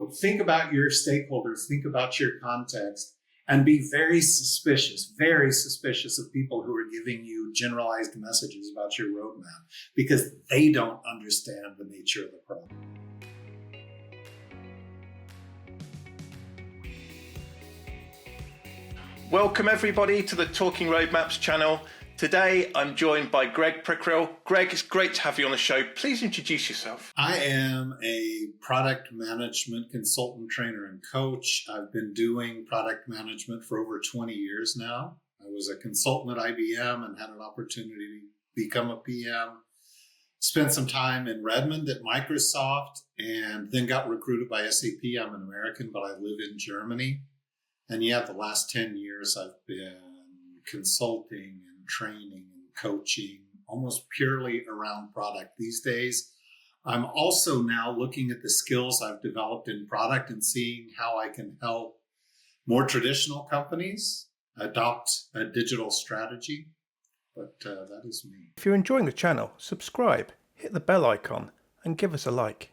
So think about your stakeholders, think about your context, and be very suspicious of people who are giving you generalized messages about your roadmap because they don't understand the nature of the problem. Welcome everybody to the Talking Roadmaps channel. Today I'm joined by Greg Prickril. Greg, it's great to have you on the show. Please introduce yourself. I am a product management consultant, trainer, and coach. I've been doing product management for over 20 years now. I was a consultant at IBM and had an opportunity to become a PM. Spent some time in Redmond at Microsoft and then got recruited by SAP. I'm an American, but I live in Germany. And yet the last 10 years I've been consulting and training and coaching almost purely around product these days. I'm also now looking at the skills I've developed in product and seeing how I can help more traditional companies adopt a digital strategy. But that is me. If you're enjoying the channel, subscribe, hit the bell icon and give us a like.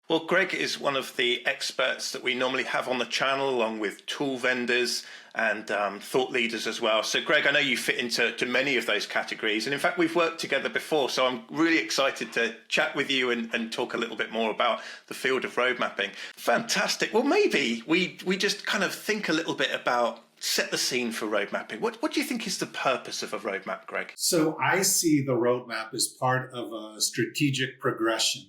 Well, Greg is one of the experts that we normally have on the channel, along with tool vendors and thought leaders as well. So, Greg, I know you fit into many of those categories. And in fact, we've worked together before. So I'm really excited to chat with you and talk a little bit more about the field of road mapping. Fantastic. Well, maybe we just kind of think a little bit about set the scene for road mapping. What do you think is the purpose of a roadmap, Greg? So I see the roadmap as part of a strategic progression.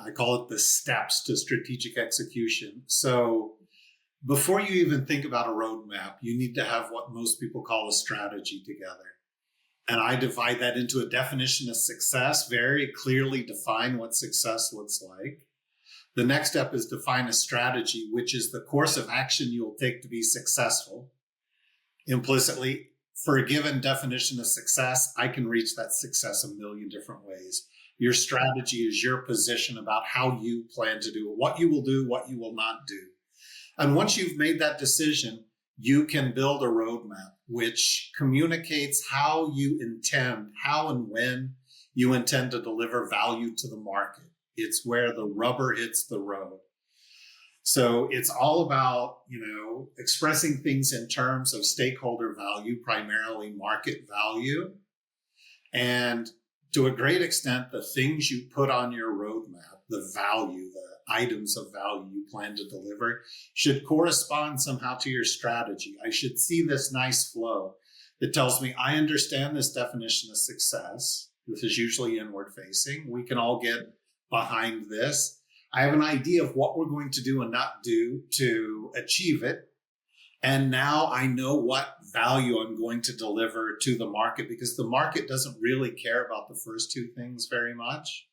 I call it the steps to strategic execution. So before you even think about a roadmap, you need to have what most people call a strategy together. And I divide that into a definition of success, very clearly define what success looks like. The next step is define a strategy, which is the course of action you'll take to be successful. Implicitly, for a given definition of success, I can reach that success a million different ways. Your strategy is your position about how you plan to do it, what you will do, what you will not do. And once you've made that decision, you can build a roadmap which communicates how you intend, how and when you intend to deliver value to the market. It's where the rubber hits the road. So it's all about, expressing things in terms of stakeholder value, primarily market value. And to a great extent, the things you put on your roadmap, the value, the items of value you plan to deliver, should correspond somehow to your strategy. I should see this nice flow that tells me I understand this definition of success. This is usually inward facing. We can all get behind this. I have an idea of what we're going to do and not do to achieve it. And now I know what value I'm going to deliver to the market, because the market doesn't really care about the first two things very much.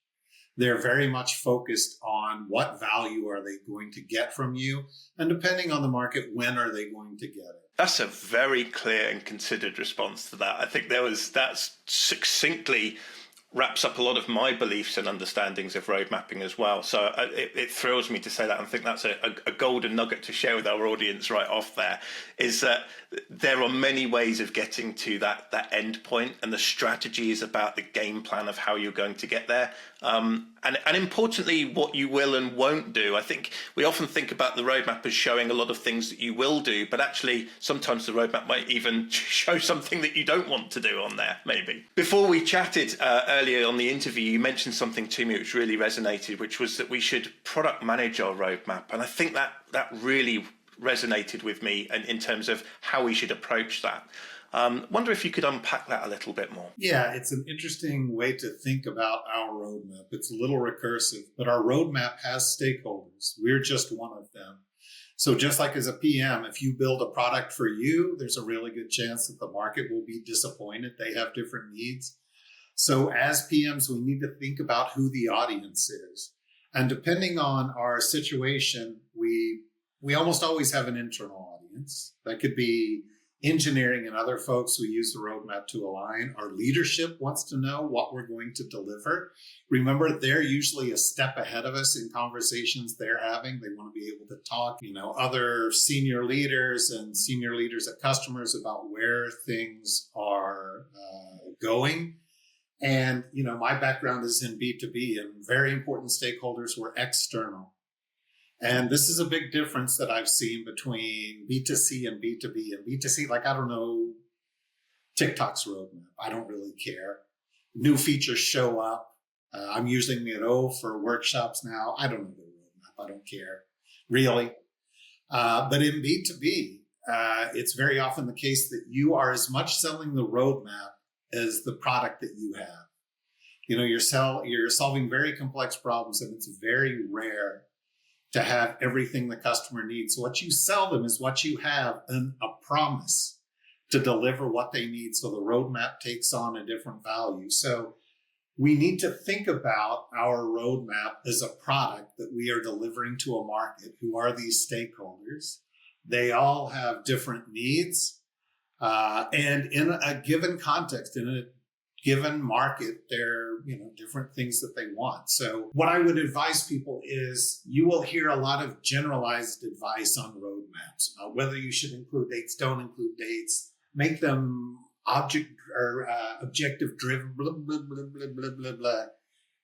They're very much focused on what value are they going to get from you. And depending on the market, when are they going to get it? That's a very clear and considered response to that. I think that succinctly wraps up a lot of my beliefs and understandings of road mapping as well. So it thrills me to say that. I think that's a golden nugget to share with our audience right off there, is that there are many ways of getting to that end point, and the strategy is about the game plan of how you're going to get there. And importantly, what you will and won't do. I think we often think about the roadmap as showing a lot of things that you will do, but actually sometimes the roadmap might even show something that you don't want to do on there, maybe. Before we chatted earlier on the interview, you mentioned something to me which really resonated, which was that we should product manage our roadmap. And I think that really resonated with me in terms of how we should approach that. Wonder if you could unpack that a little bit more. Yeah, it's an interesting way to think about our roadmap. It's a little recursive, but our roadmap has stakeholders. We're just one of them. So just like as a PM, if you build a product for you, there's a really good chance that the market will be disappointed. They have different needs. So as PMs, we need to think about who the audience is. And depending on our situation, we almost always have an internal audience. That could be engineering and other folks who use the roadmap to align. Our leadership wants to know what we're going to deliver. Remember, they're usually a step ahead of us in conversations they're having. They want to be able to talk, other senior leaders and senior leaders at customers about where things are going. And, my background is in B2B, and very important stakeholders were external. And this is a big difference that I've seen between B2C and B2B. And B2C, like, I don't know, TikTok's roadmap. I don't really care. New features show up. I'm using Miro for workshops now. I don't know the roadmap. I don't care, really. But in B2B, it's very often the case that you are as much selling the roadmap as the product that you have. You know, you're solving very complex problems, and it's very rare to have everything the customer needs. So what you sell them is what you have, and a promise to deliver what they need. So the roadmap takes on a different value. So we need to think about our roadmap as a product that we are delivering to a market. Who are these stakeholders? They all have different needs. And in a given context, in a given market, there are, different things that they want. So what I would advise people is you will hear a lot of generalized advice on roadmaps about whether you should include dates, don't include dates, make them objective driven, blah, blah, blah, blah, blah, blah, blah.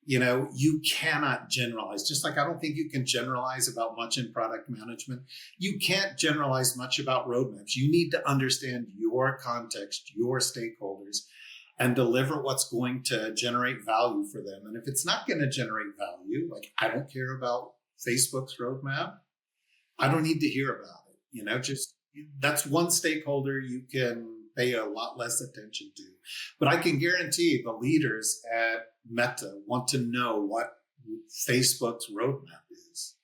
You cannot generalize. Just like I don't think you can generalize about much in product management. You can't generalize much about roadmaps. You need to understand your context, your stakeholders, and deliver what's going to generate value for them. And if it's not going to generate value, like I don't care about Facebook's roadmap, I don't need to hear about it. Just that's one stakeholder you can pay a lot less attention to. But I can guarantee the leaders at Meta want to know what Facebook's roadmap is.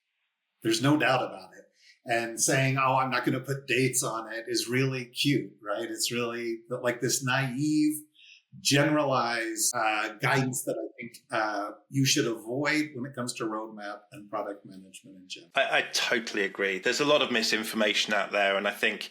There's no doubt about it. And saying, oh, I'm not going to put dates on it is really cute, right? It's really like this naive, generalized guidance that I think you should avoid when it comes to roadmap and product management in general. I totally agree. There's a lot of misinformation out there, and I think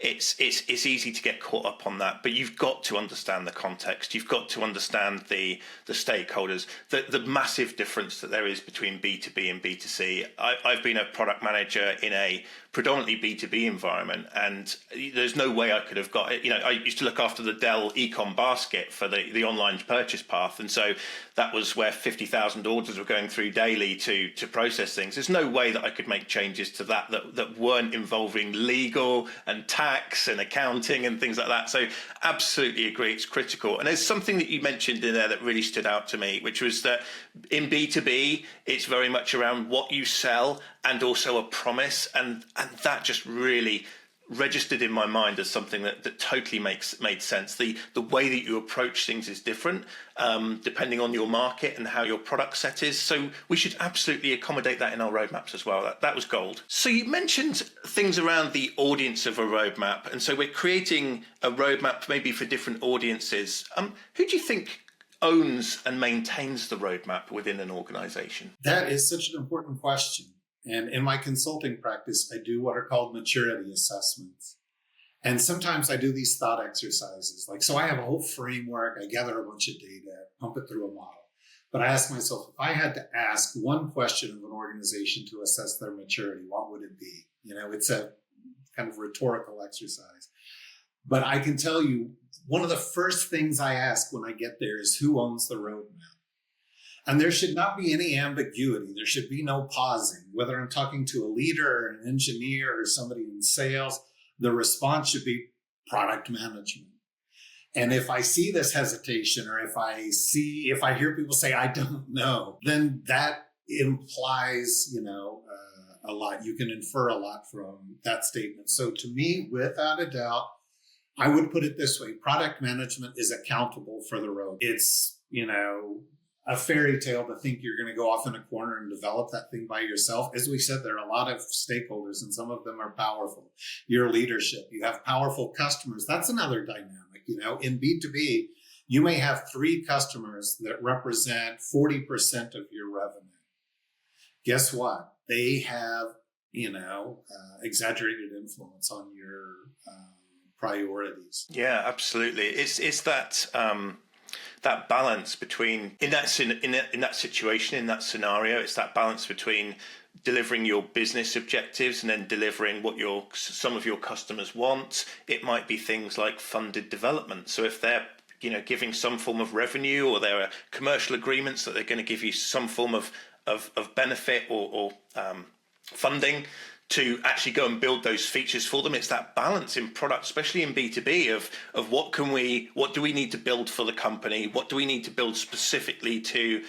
it's easy to get caught up on that, but you've got to understand the context. You've got to understand the stakeholders, the massive difference that there is between B2B and B2C. I've been a product manager in a predominantly B2B environment, and there's no way I could have got it. I used to look after the Dell ecom basket for the online purchase path, and so that was where 50,000 orders were going through daily to process things. There's no way that I could make changes to that weren't involving legal and tax and accounting and things like that. So absolutely agree, it's critical. And there's something that you mentioned in there that really stood out to me, which was that in B2B, it's very much around what you sell and also a promise, and that just really registered in my mind as something that totally made sense. The way that you approach things is different depending on your market and how your product set is. So we should absolutely accommodate that in our roadmaps as well. That was gold. So you mentioned things around the audience of a roadmap, and so we're creating a roadmap maybe for different audiences. Who do you think owns and maintains the roadmap within an organization? That is such an important question. And in my consulting practice, I do what are called maturity assessments. And sometimes I do these thought exercises. So I have a whole framework. I gather a bunch of data, pump it through a model. But I ask myself, if I had to ask one question of an organization to assess their maturity, what would it be? It's a kind of rhetorical exercise. But I can tell you, one of the first things I ask when I get there is who owns the roadmap? And there should not be any ambiguity. There should be no pausing. Whether I'm talking to a leader or an engineer or somebody in sales, the response should be product management. And if I see this hesitation, or if I hear people say, I don't know, then that implies, a lot. You can infer a lot from that statement. So to me, without a doubt, I would put it this way. Product management is accountable for the road. It's, a fairy tale to think you're going to go off in a corner and develop that thing by yourself. As we said, there are a lot of stakeholders, and some of them are powerful. Your leadership, you have powerful customers. That's another dynamic. In B2B, you may have 3 customers that represent 40% of your revenue. Guess what? They have, exaggerated influence on your priorities. Yeah, absolutely. It's that that balance between in that situation, in that scenario, it's that balance between delivering your business objectives and then delivering what some of your customers want. It might be things like funded development. So if they're giving some form of revenue, or there are commercial agreements that they're going to give you some form of benefit or funding to actually go and build those features for them. It's that balance in product, especially in B2B, of what do we need to build for the company? What do we need to build specifically to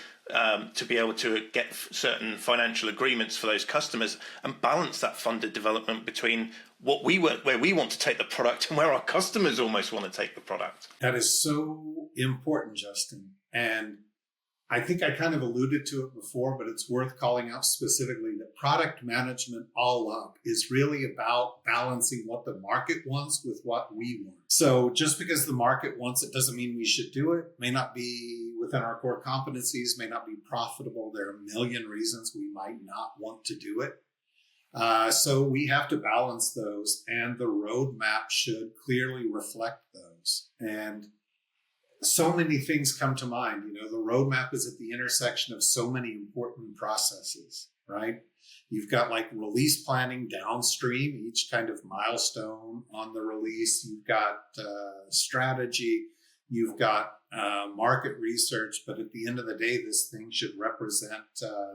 be able to get certain financial agreements for those customers, and balance that funded development between where we want to take the product and where our customers almost want to take the product. That is so important, Justin. And I think I kind of alluded to it before, but it's worth calling out specifically that product management all up is really about balancing what the market wants with what we want. So just because the market wants it doesn't mean we should do it. May not be within our core competencies, may not be profitable. There are a million reasons we might not want to do it. So we have to balance those, and the roadmap should clearly reflect those. And so many things come to mind. You know, the roadmap is at the intersection of so many important processes, right? You've got like release planning downstream, each kind of milestone on the release. You've got strategy. You've got market research. But at the end of the day, this thing should represent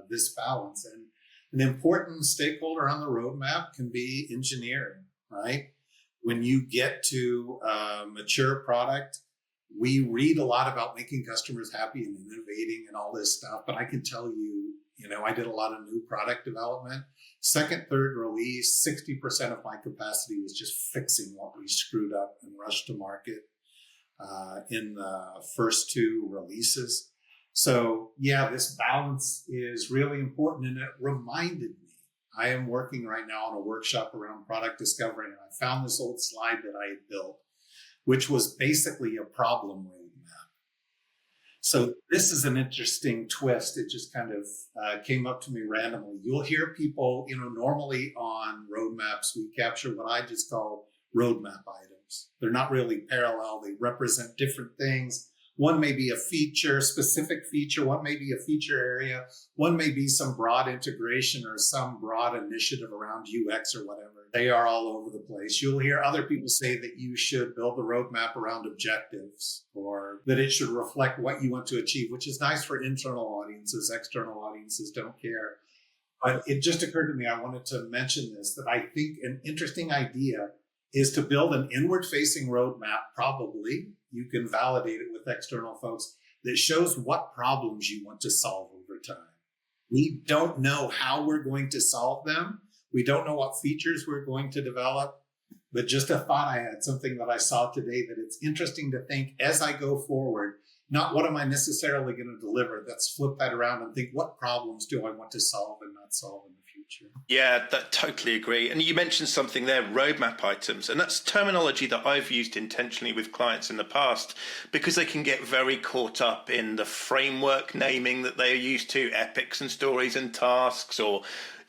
this balance. And an important stakeholder on the roadmap can be engineering, right? When you get to a mature product, we read a lot about making customers happy and innovating and all this stuff, but I can tell you, I did a lot of new product development. Second, third release, 60% of my capacity was just fixing what we screwed up and rushed to market in the first two releases. So yeah, this balance is really important, and it reminded me. I am working right now on a workshop around product discovery, and I found this old slide that I had built, which was basically a problem roadmap. So this is an interesting twist. It just kind of came up to me randomly. You'll hear people, normally on roadmaps, we capture what I just call roadmap items. They're not really parallel. They represent different things. One may be a feature, specific feature. One may be a feature area. One may be some broad integration or some broad initiative around UX or whatever. They are all over the place. You'll hear other people say that you should build the roadmap around objectives, or that it should reflect what you want to achieve, which is nice for internal audiences. External audiences don't care. But it just occurred to me, I wanted to mention this, that I think an interesting idea is to build an inward-facing roadmap, probably. You can validate it with external folks, that shows what problems you want to solve over time. We don't know how we're going to solve them. We don't know what features we're going to develop, but just a thought I had, something that I saw today, that it's interesting to think as I go forward, not what am I necessarily going to deliver. Let's flip that around and think, what problems do I want to solve and not solve in the future? Yeah, that totally agree. And you mentioned something there, roadmap items, and that's terminology that I've used intentionally with clients in the past, because they can get very caught up in the framework naming that they're used to, epics and stories and tasks, or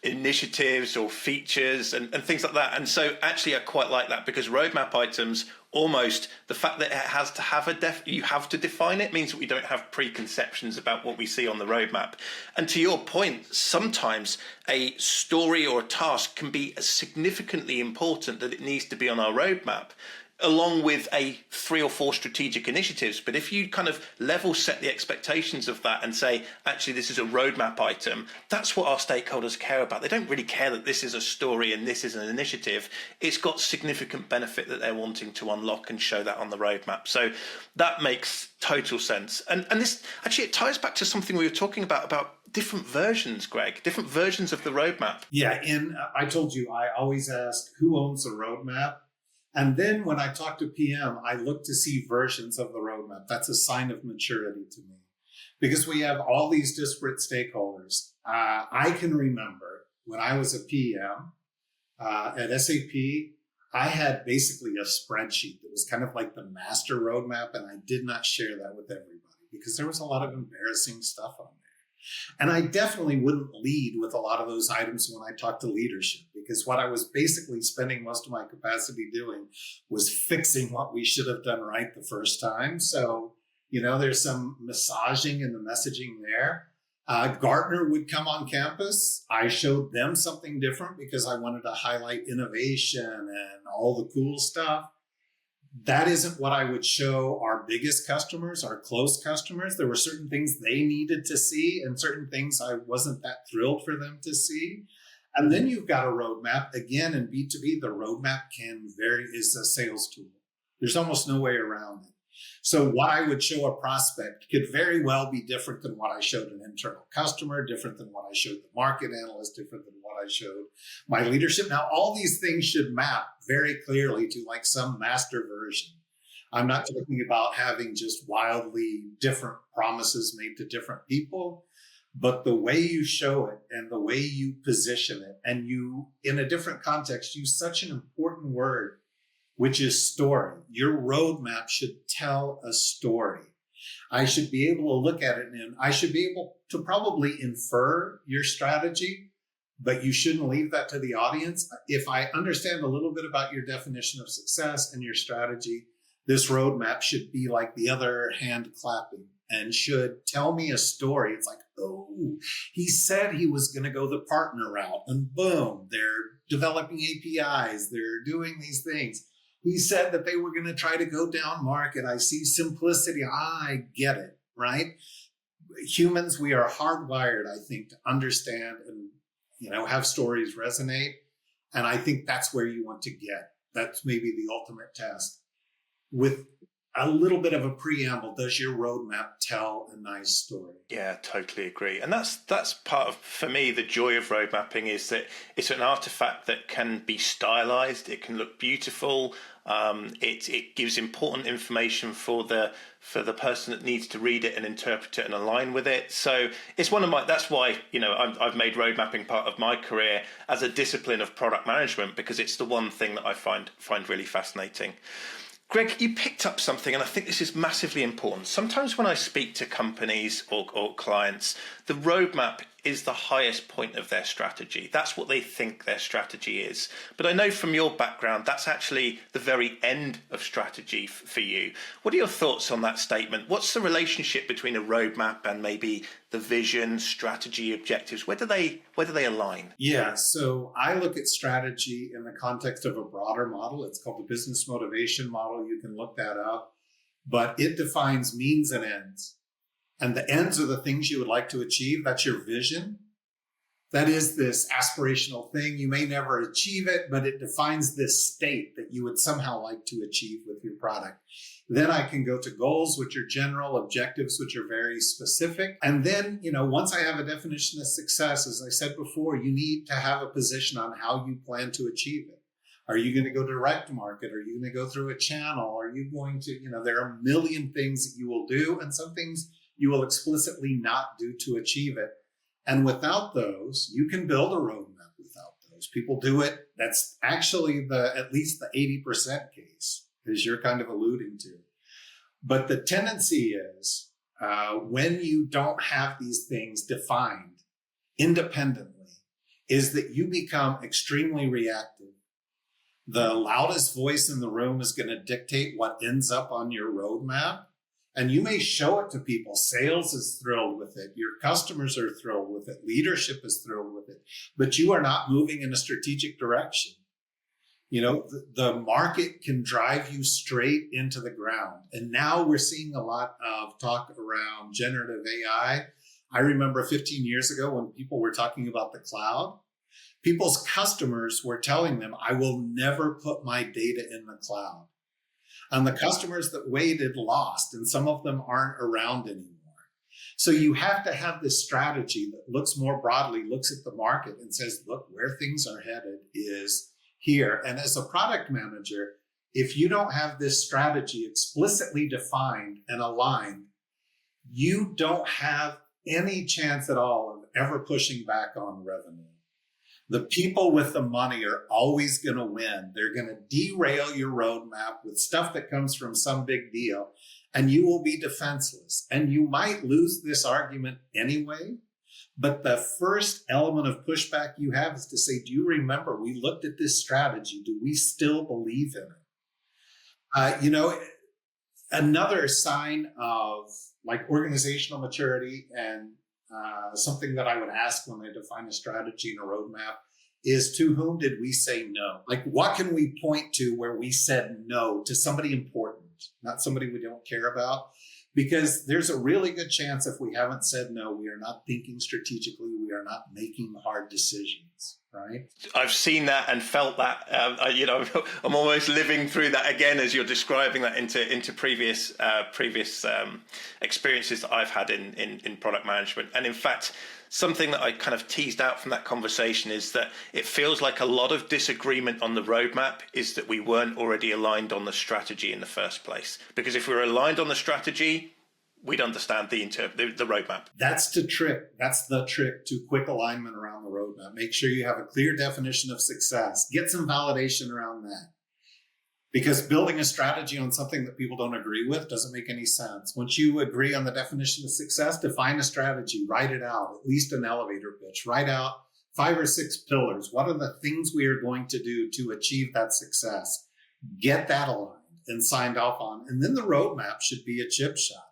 initiatives or features and things like that. And so actually I quite like that, because roadmap items, almost the fact that it has to have you have to define it, means that we don't have preconceptions about what we see on the roadmap. And to your point, sometimes a story or a task can be as significantly important that it needs to be on our roadmap, along with 3 or 4 strategic initiatives. But if you kind of level set the expectations of that and say, actually, this is a roadmap item, that's what our stakeholders care about. They don't really care that this is a story and this is an initiative. It's got significant benefit that they're wanting to unlock and show that on the roadmap. So that makes total sense. And this, actually, it ties back to something we were talking about different versions, Greg, different versions of the roadmap. Yeah, and I told you, I always ask, who owns the roadmap? And then when I talk to PM, I look to see versions of the roadmap. That's a sign of maturity to me, because we have all these disparate stakeholders. I can remember when I was a PM at SAP, I had basically a spreadsheet that was kind of like the master roadmap, and I did not share that with everybody because there was a lot of embarrassing stuff on there. And I definitely wouldn't lead with a lot of those items when I talk to leadership, because what I was basically spending most of my capacity doing was fixing what we should have done right the first time. So, there's some massaging in the messaging there. Gartner would come on campus. I showed them something different because I wanted to highlight innovation and all the cool stuff. That isn't what I would show our biggest customers, our close customers. There were certain things they needed to see and certain things I wasn't that thrilled for them to see. And then you've got a roadmap. Again, in B2B, the roadmap is a sales tool. There's almost no way around it. So what I would show a prospect could very well be different than what I showed an internal customer, different than what I showed the market analyst, different than what I showed my leadership. Now, all these things should map very clearly to like some master version. I'm not talking about having just wildly different promises made to different people, but the way you show it and the way you position it, and you, in a different context, use such an important word, which is story. Your roadmap should tell a story. I should be able to look at it and I should be able to probably infer your strategy, but you shouldn't leave that to the audience. If I understand a little bit about your definition of success and your strategy, this roadmap should be like the other hand clapping and should tell me a story. It's like, oh, he said he was going to go the partner route, and boom, they're developing APIs. They're doing these things. He said that they were going to try to go down market. I see simplicity. I get it, right? Humans, we are hardwired, I think, to understand and, have stories resonate. And I think that's where you want to get. That's maybe the ultimate test. With a little bit of a preamble, does your roadmap tell a nice story? Yeah, totally agree. And that's part of, for me, the joy of road mapping is that it's an artifact that can be stylized. It can look beautiful. It gives important information for the person that needs to read it and interpret it and align with it. So it's that's why, I've made road mapping part of my career as a discipline of product management, because it's the one thing that I find really fascinating. Greg, you picked up something, and I think this is massively important. Sometimes when I speak to companies or clients, the roadmap is the highest point of their strategy. That's what they think their strategy is. But I know from your background, that's actually the very end of strategy for you. What are your thoughts on that statement? What's the relationship between a roadmap and maybe the vision, strategy, objectives? Where do they align? Yeah, so I look at strategy in the context of a broader model. It's called the business motivation model. You can look that up, but it defines means and ends. And the ends are the things you would like to achieve. That's your vision. That is this aspirational thing. You may never achieve it, but it defines this state that you would somehow like to achieve with your product. Then I can go to goals, which are general, objectives, which are very specific. And then, once I have a definition of success, as I said before, you need to have a position on how you plan to achieve it. Are you going to go direct market? Are you going to go through a channel? Are you going to, there are a million things that you will do, and some things you will explicitly not do to achieve it. And without those, you can build a roadmap without those. People do it. That's actually at least the 80% case, as you're kind of alluding to. But the tendency is when you don't have these things defined independently, is that you become extremely reactive. The loudest voice in the room is going to dictate what ends up on your roadmap. And you may show it to people. Sales is thrilled with it. Your customers are thrilled with it. Leadership is thrilled with it. But you are not moving in a strategic direction. The market can drive you straight into the ground. And now we're seeing a lot of talk around generative AI. I remember 15 years ago when people were talking about the cloud, people's customers were telling them, I will never put my data in the cloud. And the customers that waited lost, and some of them aren't around anymore. So you have to have this strategy that looks more broadly, looks at the market and says, look, where things are headed is here. And as a product manager, if you don't have this strategy explicitly defined and aligned, you don't have any chance at all of ever pushing back on revenue. The people with the money are always going to win. They're going to derail your roadmap with stuff that comes from some big deal, and you will be defenseless. And you might lose this argument anyway, but the first element of pushback you have is to say, do you remember we looked at this strategy? Do we still believe in it? Another sign of like organizational maturity and something that I would ask when I define a strategy and a roadmap is, to whom did we say no? Like, what can we point to where we said no to somebody important, not somebody we don't care about? Because there's a really good chance if we haven't said no, we are not thinking strategically, we are not making hard decisions, right? I've seen that and felt that. I'm almost living through that again as you're describing that into previous experiences that I've had in product management. And in fact, something that I kind of teased out from that conversation is that it feels like a lot of disagreement on the roadmap is that we weren't already aligned on the strategy in the first place. Because if we were aligned on the strategy, we'd understand the roadmap. That's the trick. That's the trick to quick alignment around the roadmap. Make sure you have a clear definition of success. Get some validation around that. Because building a strategy on something that people don't agree with doesn't make any sense. Once you agree on the definition of success, define a strategy, write it out, at least an elevator pitch. Write out 5 or 6 pillars. What are the things we are going to do to achieve that success? Get that aligned and signed off on. And then the roadmap should be a chip shot.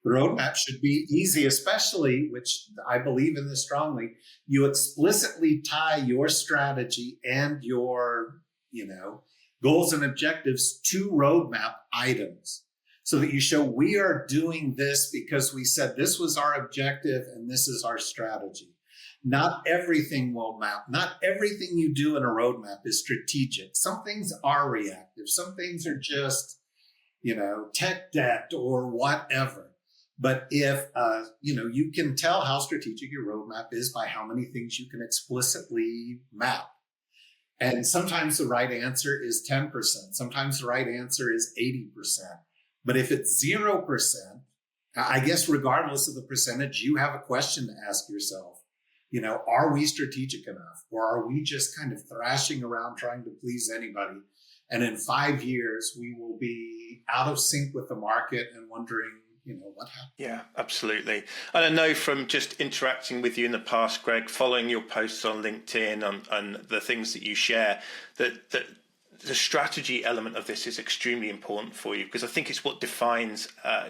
The roadmap should be easy, especially, which I believe in this strongly, you explicitly tie your strategy and your, goals and objectives to roadmap items so that you show we are doing this because we said this was our objective and this is our strategy. Not everything will map. Not everything you do in a roadmap is strategic. Some things are reactive. Some things are just, tech debt or whatever. But if, you can tell how strategic your roadmap is by how many things you can explicitly map. And sometimes the right answer is 10%. Sometimes the right answer is 80%. But if it's 0%, I guess regardless of the percentage, you have a question to ask yourself. Are we strategic enough? Or are we just kind of thrashing around trying to please anybody? And in 5 years, we will be out of sync with the market and wondering, what happened? Yeah, absolutely. And I know from just interacting with you in the past, Greg, following your posts on LinkedIn and the things that you share, that the strategy element of this is extremely important for you, because I think it's what defines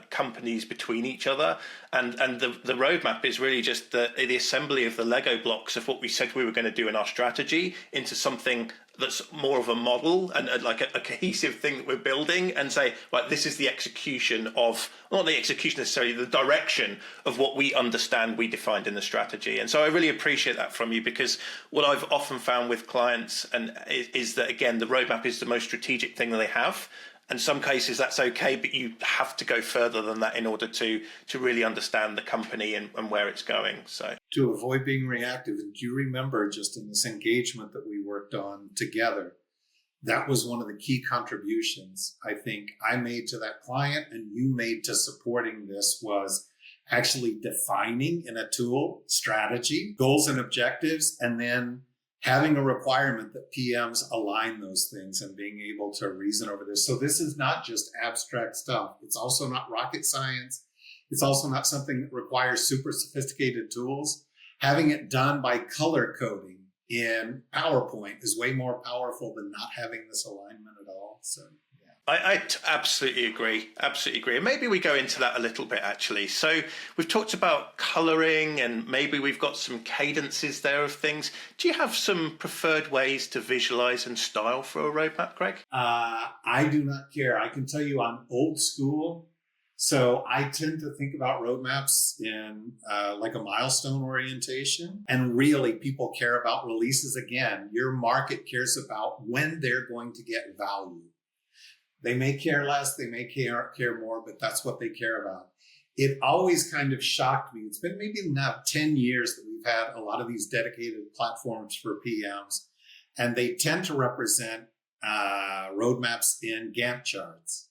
companies between each other. And the roadmap is really just the assembly of the Lego blocks of what we said we were going to do in our strategy into something that's more of a model and like a cohesive thing that we're building, and say, right, this is the execution of, not the execution necessarily, the direction of what we understand we defined in the strategy. And so I really appreciate that from you, because what I've often found with clients is that, again, the roadmap is the most strategic thing that they have. In some cases that's okay, but you have to go further than that in order to really understand the company and where it's going. So to avoid being reactive, and do you remember just in this engagement that we worked on together, that was one of the key contributions I think I made to that client and you made to supporting this, was actually defining in a tool strategy, goals and objectives, and then having a requirement that PMs align those things and being able to reason over this. So this is not just abstract stuff. It's also not rocket science. It's also not something that requires super sophisticated tools. Having it done by color coding in PowerPoint is way more powerful than not having this alignment at all. So I absolutely agree. Absolutely agree. And maybe we go into that a little bit, actually. So we've talked about colouring and maybe we've got some cadences there of things. Do you have some preferred ways to visualize and style for a roadmap, Greg? I do not care. I can tell you I'm old school. So I tend to think about roadmaps in like a milestone orientation. And really, people care about releases. Again, your market cares about when they're going to get value. They may care less, they may care more, but that's what they care about. It always kind of shocked me. It's been maybe now 10 years that we've had a lot of these dedicated platforms for PMs, and they tend to represent roadmaps in Gantt charts,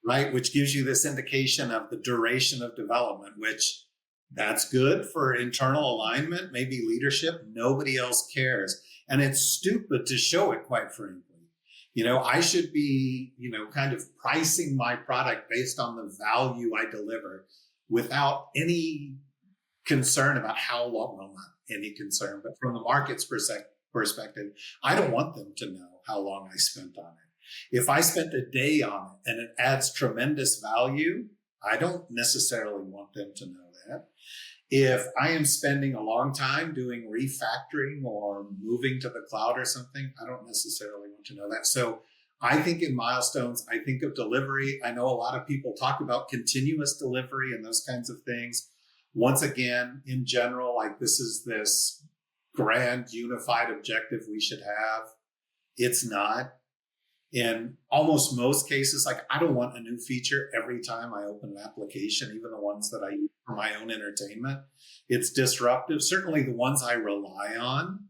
right? Which gives you this indication of the duration of development, which that's good for internal alignment, maybe leadership. Nobody else cares. And it's stupid to show it, quite frankly. I should be, kind of pricing my product based on the value I deliver without any concern about how long, well, not any concern, but from the market's perspective, I don't want them to know how long I spent on it. If I spent a day on it and it adds tremendous value, I don't necessarily want them to know that. If I am spending a long time doing refactoring or moving to the cloud or something, I don't necessarily want to know that. So I think in milestones, I think of delivery. I know a lot of people talk about continuous delivery and those kinds of things. Once again, in general, like this grand unified objective we should have. It's not. In almost most cases, like I don't want a new feature every time I open an application, even the ones that I use for my own entertainment. It's disruptive, certainly the ones I rely on.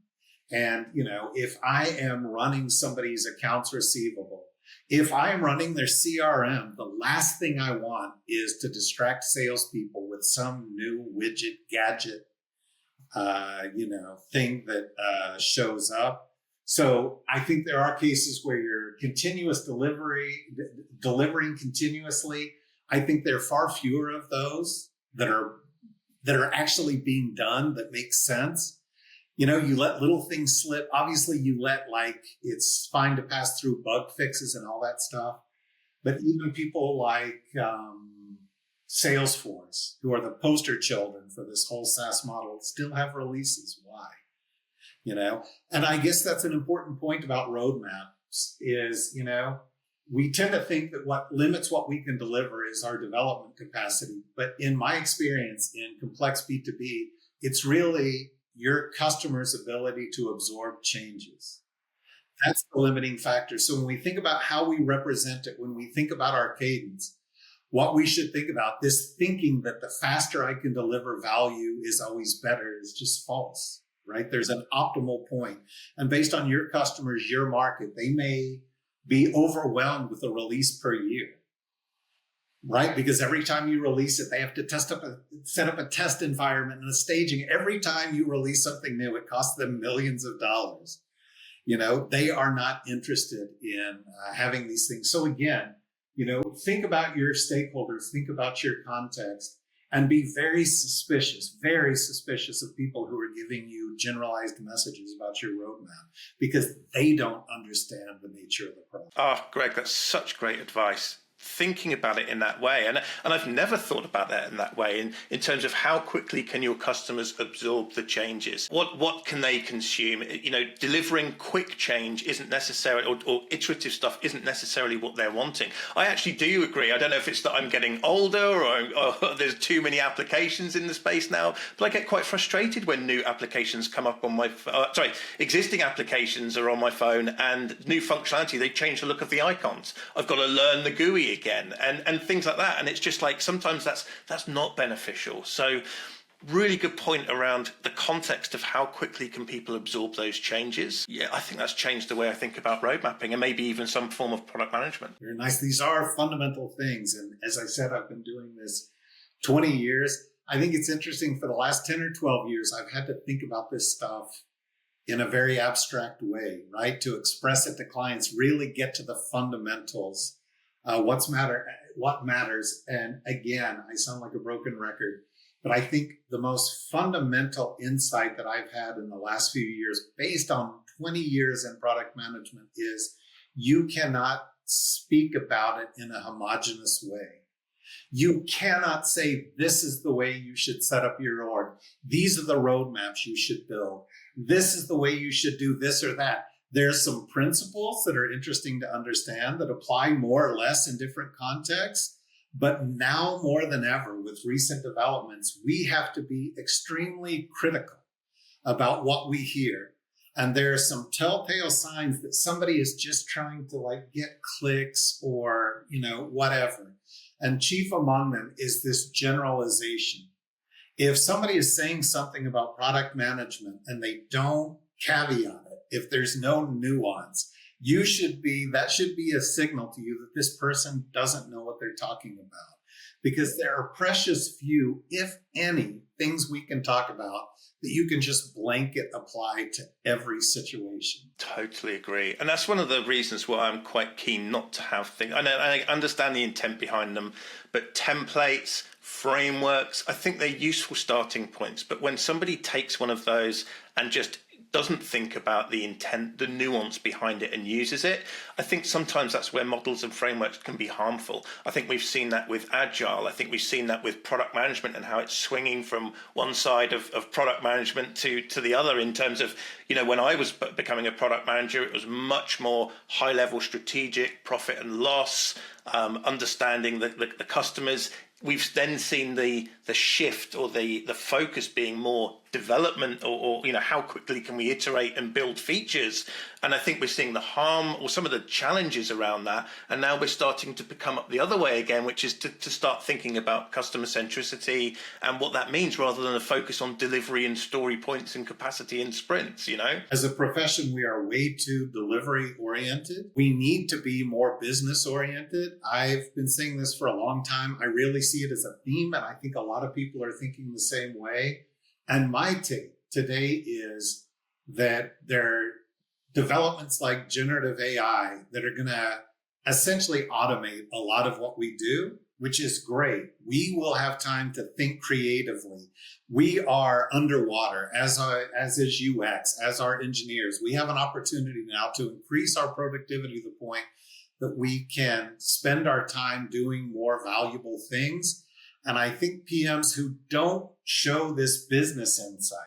And, if I am running somebody's accounts receivable, if I'm running their CRM, the last thing I want is to distract salespeople with some new widget, gadget, thing that shows up. So I think there are cases where you're delivering continuously. I think there are far fewer of those that are actually being done that make sense. You let little things slip. Obviously, you let it's fine to pass through bug fixes and all that stuff. But even people like Salesforce, who are the poster children for this whole SaaS model, still have releases. Why? And I guess that's an important point about roadmaps is, we tend to think that what limits what we can deliver is our development capacity. But in my experience in complex B2B, it's really your customer's ability to absorb changes. That's the limiting factor. So when we think about how we represent it, when we think about our cadence, what we should think about, this thinking that the faster I can deliver value is always better, is just false. Right? There's an optimal point. And based on your customers, your market, they may be overwhelmed with a release per year, right? Because every time you release it, they have to set up a test environment and a staging. Every time you release something new, it costs them millions of dollars. They are not interested in having these things. So again, think about your stakeholders, think about your context. And be very suspicious of people who are giving you generalized messages about your roadmap because they don't understand the nature of the problem. Oh, Greg, that's such great advice. Thinking about it in that way. And I've never thought about that in that way in terms of how quickly can your customers absorb the changes? What can they consume? Delivering quick change isn't necessarily, or iterative stuff isn't necessarily what they're wanting. I actually do agree. I don't know if it's that I'm getting older or there's too many applications in the space now, but I get quite frustrated when new applications come up on my, existing applications are on my phone and new functionality, they change the look of the icons. I've got to learn the GUI again and things like that, and it's just like sometimes that's not beneficial. So really good point around the context of how quickly can people absorb those changes. Yeah, I think that's changed the way I think about road mapping and maybe even some form of product management. Very nice. These are fundamental things, and as I said, I've been doing this 20 years. I think it's interesting, for the last 10 or 12 years I've had to think about this stuff in a very abstract way, right? To express it to clients, really get to the fundamentals. What matters. And again, I sound like a broken record, but I think the most fundamental insight that I've had in the last few years, based on 20 years in product management, is you cannot speak about it in a homogeneous way. You cannot say, this is the way you should set up your org. These are the roadmaps you should build. This is the way you should do this or that. There's some principles that are interesting to understand that apply more or less in different contexts. But now more than ever, with recent developments, we have to be extremely critical about what we hear. And there are some telltale signs that somebody is just trying to get clicks or, whatever. And chief among them is this generalization. If somebody is saying something about product management and they don't caveat it, if there's no nuance, that should be a signal to you that this person doesn't know what they're talking about. Because there are precious few, if any, things we can talk about that you can just blanket apply to every situation. Totally agree. And that's one of the reasons why I'm quite keen not to have things. I understand the intent behind them, but templates, frameworks, I think they're useful starting points. But when somebody takes one of those and just doesn't think about the intent, the nuance behind it, and uses it, I think sometimes that's where models and frameworks can be harmful. I think we've seen that with Agile. I think we've seen that with product management and how it's swinging from one side of product management to the other in terms of, when I was becoming a product manager, it was much more high-level strategic, profit and loss, understanding the customers. We've then seen the shift or the focus being more development or how quickly can we iterate and build features. And I think we're seeing the harm or some of the challenges around that. And now we're starting to become up the other way again, which is to start thinking about customer centricity and what that means, rather than a focus on delivery and story points and capacity in sprints, As a profession, we are way too delivery oriented. We need to be more business oriented. I've been saying this for a long time. I really see it as a theme, and I think a lot of people are thinking the same way. And my take today is that there are developments like generative AI that are going to essentially automate a lot of what we do, which is great. We will have time to think creatively. We are underwater, as is UX, as our engineers. We have an opportunity now to increase our productivity to the point that we can spend our time doing more valuable things. And I think PMs who don't show this business insight,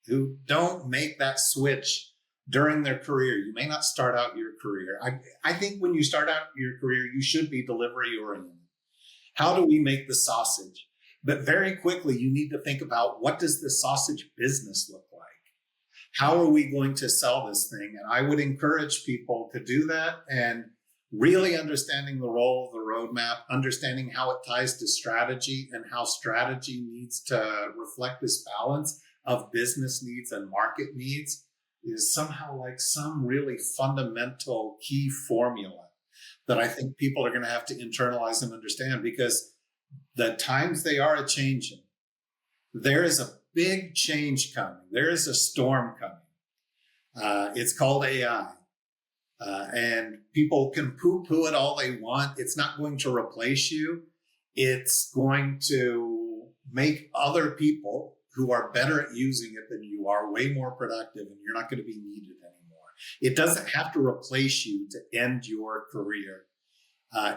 who don't make that switch during their career, you may not start out your career. I think when you start out your career, you should be delivery oriented. How do we make the sausage? But very quickly, you need to think about, what does the sausage business look like? How are we going to sell this thing? And I would encourage people to do that, and really understanding the role of the roadmap, understanding how it ties to strategy and how strategy needs to reflect this balance of business needs and market needs, is somehow like some really fundamental key formula that I think people are going to have to internalize and understand, because the times they are a changing. There is a big change coming. There is a storm coming. It's called AI. And people can poo-poo it all they want. It's not going to replace you. It's going to make other people who are better at using it than you are way more productive, and you're not going to be needed anymore. It doesn't have to replace you to end your career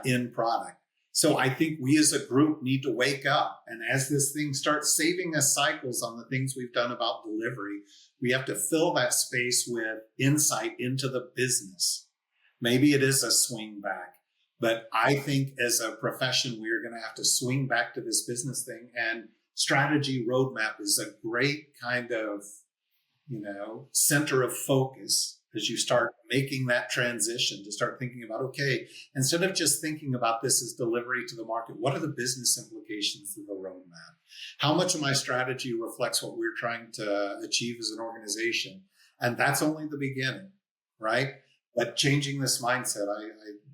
in product. So I think we as a group need to wake up. And as this thing starts saving us cycles on the things we've done about delivery, we have to fill that space with insight into the business. Maybe it is a swing back, but I think as a profession, we're going to have to swing back to this business thing. And strategy roadmap is a great kind of, center of focus as you start making that transition to start thinking about, okay, instead of just thinking about this as delivery to the market, what are the business implications of the roadmap? How much of my strategy reflects what we're trying to achieve as an organization? And that's only the beginning, right? But changing this mindset, I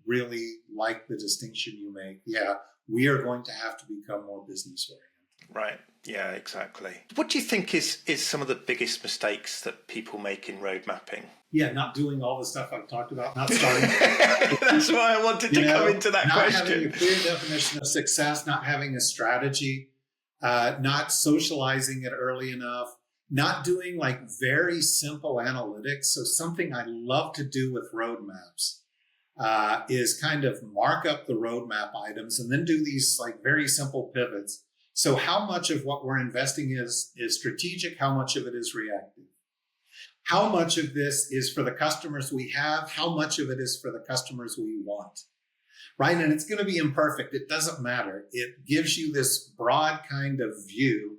really like the distinction you make. Yeah, we are going to have to become more business oriented. Right. Yeah, exactly. What do you think is some of the biggest mistakes that people make in road mapping? Yeah, not doing all the stuff I've talked about, not starting. That's why I wanted to come into that not question. Not having a clear definition of success, not having a strategy, not socializing it early enough, not doing like very simple analytics. So something I love to do with roadmaps is kind of mark up the roadmap items and then do these like very simple pivots. So how much of what we're investing is strategic? How much of it is reactive? How much of this is for the customers we have? How much of it is for the customers we want? Right? And it's going to be imperfect. It doesn't matter. It gives you this broad kind of view,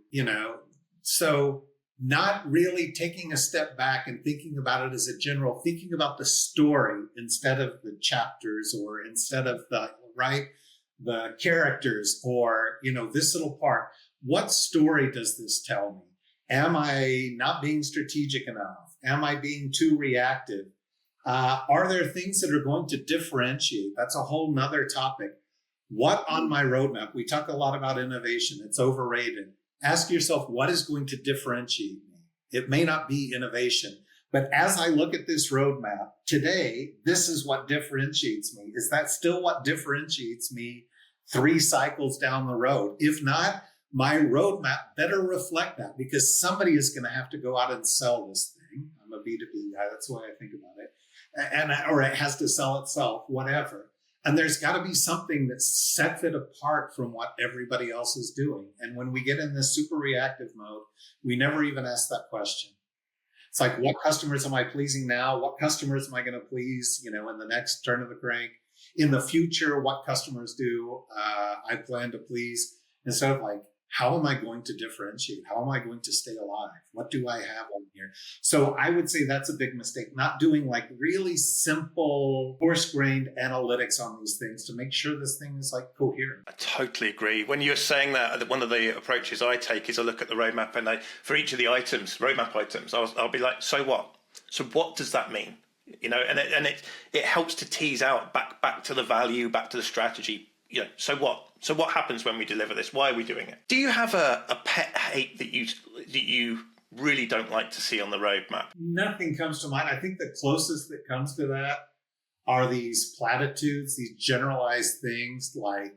so not really taking a step back and thinking about it as a general, thinking about the story instead of the chapters or instead of the characters or, this little part. What story does this tell me? Am I not being strategic enough? Am I being too reactive? Are there things that are going to differentiate? That's a whole nother topic. What on my roadmap? We talk a lot about innovation. It's overrated. Ask yourself, what is going to differentiate me? It may not be innovation, but as I look at this roadmap today, this is what differentiates me. Is that still what differentiates me 3 cycles down the road? If not, my roadmap better reflect that, because somebody is going to have to go out and sell this thing. I'm a B2B guy. That's the way I think about it. Or it has to sell itself, whatever. And there's got to be something that sets it apart from what everybody else is doing. And when we get in this super reactive mode, we never even ask that question. It's like, what customers am I pleasing now? What customers am I going to please, in the next turn of the crank? In the future, what customers do I plan to please? Instead of like, how am I going to differentiate? How am I going to stay alive? What do I have on here? So I would say that's a big mistake, not doing like really simple, coarse-grained analytics on these things to make sure this thing is like coherent. I totally agree. When you're saying that, one of the approaches I take is I look at the roadmap, and for each of the items, roadmap items, I'll be like, so what? So what does that mean? And it helps to tease out back to the value, back to the strategy. So what? So what happens when we deliver this? Why are we doing it? Do you have a pet hate that you really don't like to see on the roadmap? Nothing comes to mind. I think the closest that comes to that are these platitudes, these generalized things like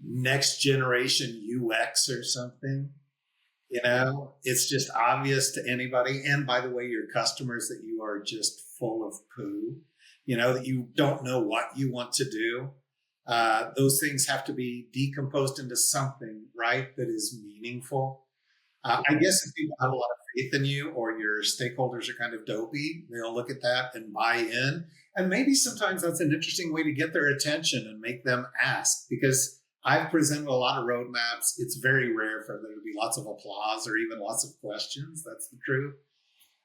next generation UX or something. It's just obvious to anybody. And by the way, your customers, that you are just full of poo, that you don't know what you want to do. Those things have to be decomposed into something, right, that is meaningful. I guess if people have a lot of faith in you, or your stakeholders are kind of dopey, they'll look at that and buy in. And maybe sometimes that's an interesting way to get their attention and make them ask, because I've presented a lot of roadmaps. It's very rare for there to be lots of applause or even lots of questions. That's the truth.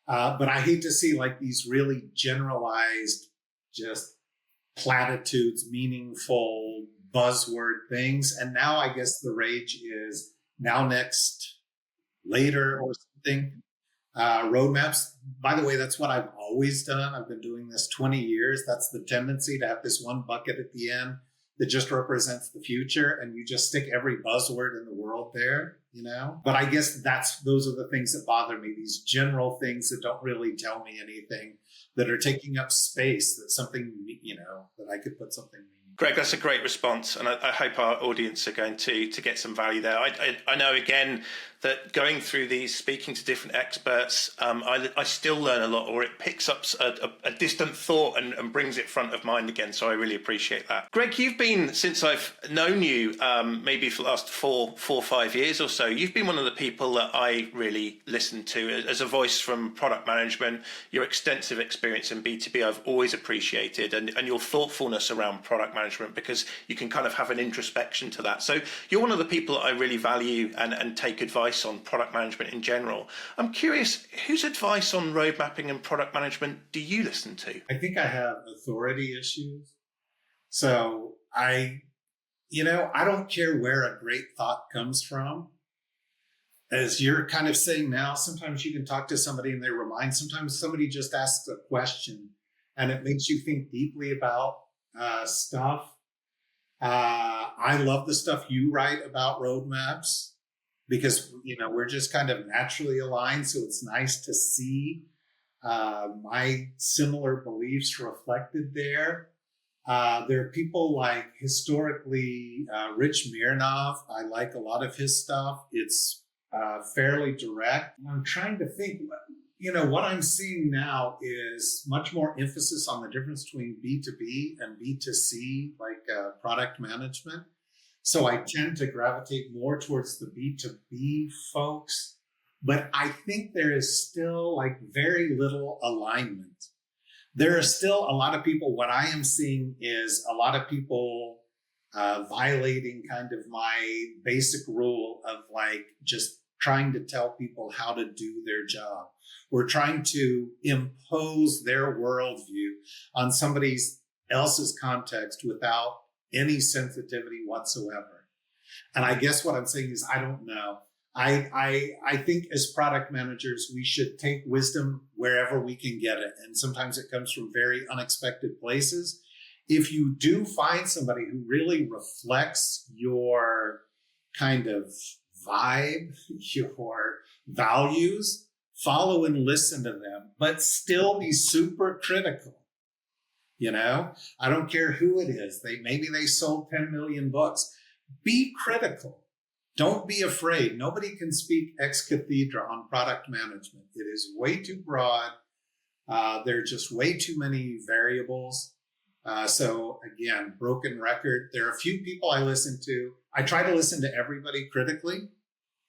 But I hate to see like these really generalized, just platitudes, meaningful buzzword things. And now I guess the rage is now, next, later, or something. Roadmaps, by the way, that's what I've always done. I've been doing this 20 years. That's the tendency, to have this one bucket at the end that just represents the future, and you just stick every buzzword in the world there, But I guess those are the things that bother me, these general things that don't really tell me anything, that are taking up space, that something, that I could put something meaningful. Greg, that's a great response, and I hope our audience are going to get some value there. I know, again, that going through these, speaking to different experts, I still learn a lot, or it picks up a distant thought and brings it front of mind again, so I really appreciate that. Greg, you've been, since I've known you, maybe for the last 4 or 5 years or so, you've been one of the people that I really listen to as a voice from product management. Your extensive experience in B2B I've always appreciated, and your thoughtfulness around product management, because you can kind of have an introspection to that. So you're one of the people that I really value and take advice on product management in general. I'm curious, whose advice on road mapping and product management do you listen to? I think I have authority issues. So I don't care where a great thought comes from. As you're kind of saying now, sometimes you can talk to somebody and they remind, sometimes somebody just asks a question and it makes you think deeply about stuff. I love the stuff you write about roadmaps, because, we're just kind of naturally aligned. So it's nice to see my similar beliefs reflected there. There are people like, historically, Rich Mironov. I like a lot of his stuff. It's fairly direct. I'm trying to think, what I'm seeing now is much more emphasis on the difference between B2B and B2C, like product management. So I tend to gravitate more towards the B2B folks, but I think there is still like very little alignment. There are still a lot of people, what I am seeing is a lot of people violating kind of my basic rule of like just trying to tell people how to do their job. We're trying to impose their worldview on somebody else's context without any sensitivity whatsoever. And I guess what I'm saying is, I don't know. I think as product managers, we should take wisdom wherever we can get it. And sometimes it comes from very unexpected places. If you do find somebody who really reflects your kind of vibe, your values, follow and listen to them, but still be super critical. I don't care who it is. Maybe they sold 10 million books. Be critical. Don't be afraid. Nobody can speak ex cathedra on product management. It is way too broad. There are just way too many variables. So again, broken record. There are a few people I listen to. I try to listen to everybody critically,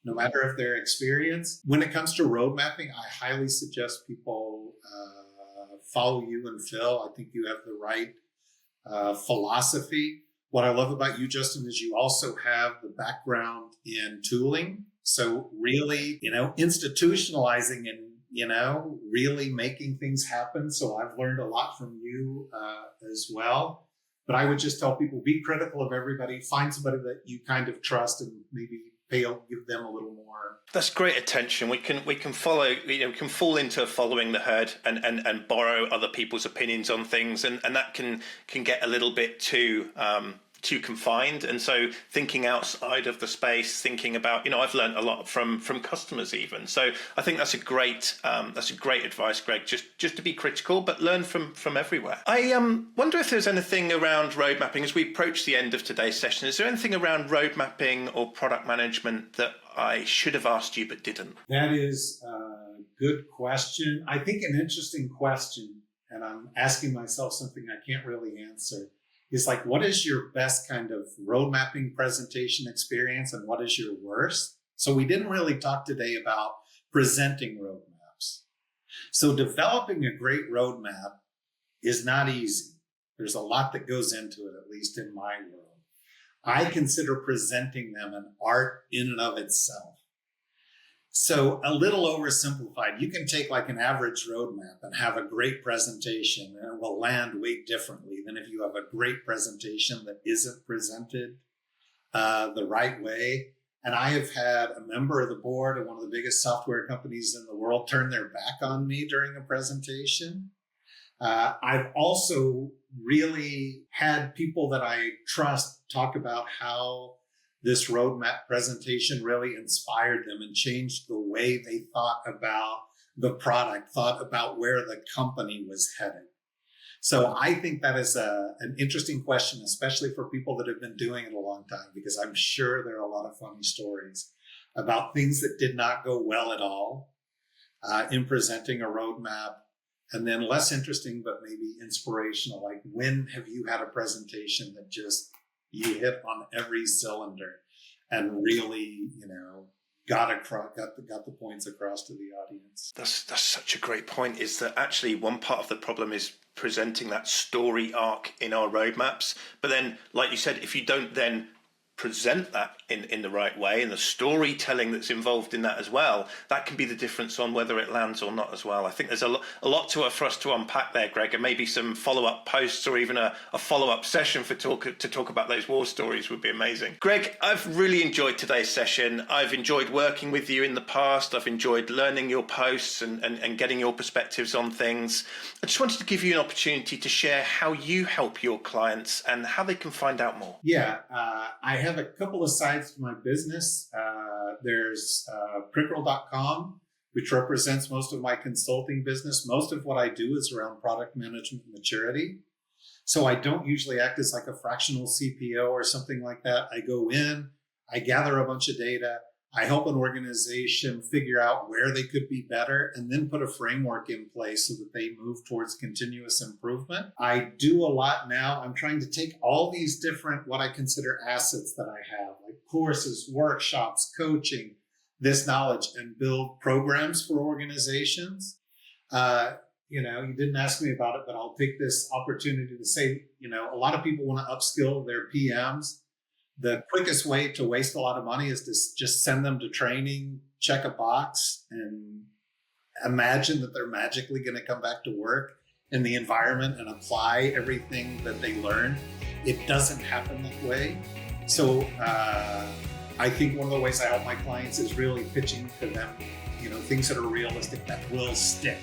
no matter if they're experienced. When it comes to road mapping, I highly suggest people follow you and Phil. I think you have the right philosophy. What I love about you, Justin, is you also have the background in tooling. So really, institutionalizing and, really making things happen. So I've learned a lot from you as well. But I would just tell people, be critical of everybody, find somebody that you kind of trust and maybe give them a little more. That's great attention. We can follow, we can fall into following the herd and borrow other people's opinions on things, and that can get a little bit too confined. And so thinking outside of the space, thinking about, I've learned a lot from customers even. So I think that's a great advice, Greg, just to be critical, but learn from everywhere. I wonder if there's anything around road mapping as we approach the end of today's session. Is there anything around road mapping or product management that I should have asked you but didn't? That is a good question. I think an interesting question, and I'm asking myself something I can't really answer, is like, what is your best kind of road mapping presentation experience and what is your worst? So we didn't really talk today about presenting roadmaps. So developing a great roadmap is not easy. There's a lot that goes into it, at least in my world. I consider presenting them an art in and of itself. So a little oversimplified, you can take like an average roadmap and have a great presentation, and it will land way differently than if you have a great presentation that isn't presented the right way. And I have had a member of the board of one of the biggest software companies in the world turn their back on me during a presentation. I've also really had people that I trust talk about how this roadmap presentation really inspired them and changed the way they thought about the product, thought about where the company was headed. So I think that is an interesting question, especially for people that have been doing it a long time, because I'm sure there are a lot of funny stories about things that did not go well at all in presenting a roadmap. And then less interesting, but maybe inspirational, like when have you had a presentation that just you hit on every cylinder and really, got the points across to the audience. That's such a great point, is that actually one part of the problem is presenting that story arc in our roadmaps. But then, like you said, if you don't then present that in the right way, and the storytelling that's involved in that as well, that can be the difference on whether it lands or not as well. I think there's a lot for us to unpack there, Greg, and maybe some follow-up posts or even a follow-up session to talk about those war stories would be amazing. Greg, I've really enjoyed today's session. I've enjoyed working with you in the past. I've enjoyed learning your posts and getting your perspectives on things. I just wanted to give you an opportunity to share how you help your clients and how they can find out more. Yeah, I have a couple of sides to my business. There's Pickril.com, which represents most of my consulting business. Most of what I do is around product management and maturity. So I don't usually act as like a fractional CPO or something like that. I go in, I gather a bunch of data, I help an organization figure out where they could be better, and then put a framework in place so that they move towards continuous improvement. I do a lot now. I'm trying to take all these different, what I consider assets that I have, like courses, workshops, coaching, this knowledge, and build programs for organizations. You didn't ask me about it, but I'll take this opportunity to say, a lot of people want to upskill their PMs. The quickest way to waste a lot of money is to just send them to training, check a box, and imagine that they're magically going to come back to work in the environment and apply everything that they learned. It doesn't happen that way. So I think one of the ways I help my clients is really pitching to them, things that are realistic that will stick,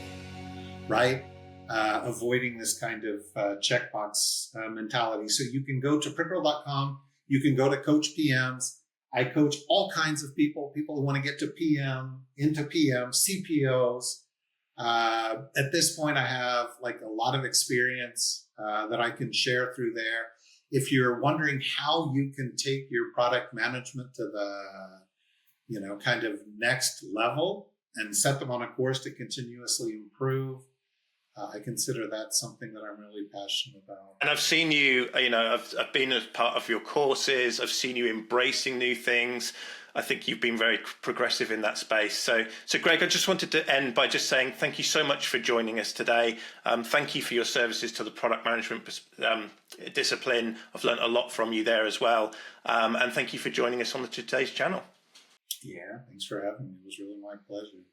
right? Avoiding this kind of checkbox mentality. So you can go to Pickril.com. You can go to Coach PMs. I coach all kinds of people who want to get to PM, into PM, CPOs. At this point, I have like a lot of experience that I can share through there. If you're wondering how you can take your product management to the, kind of next level and set them on a course to continuously improve, I consider that something that I'm really passionate about. And I've seen you, I've been as part of your courses. I've seen you embracing new things. I think you've been very progressive in that space. So Greg, I just wanted to end by just saying thank you so much for joining us today. Thank you for your services to the product management discipline. I've learned a lot from you there as well. And thank you for joining us on today's channel. Yeah, thanks for having me. It was really my pleasure.